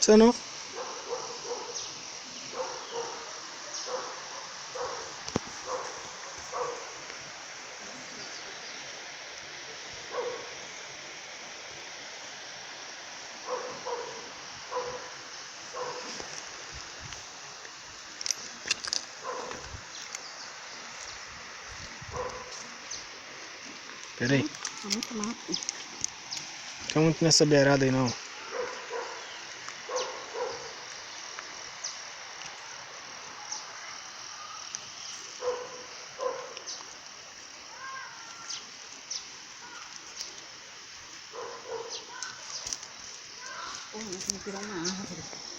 Saan o? Peraí. Muito mato. Fica muito nessa beirada aí não. Porra, mas me tirou uma árvore.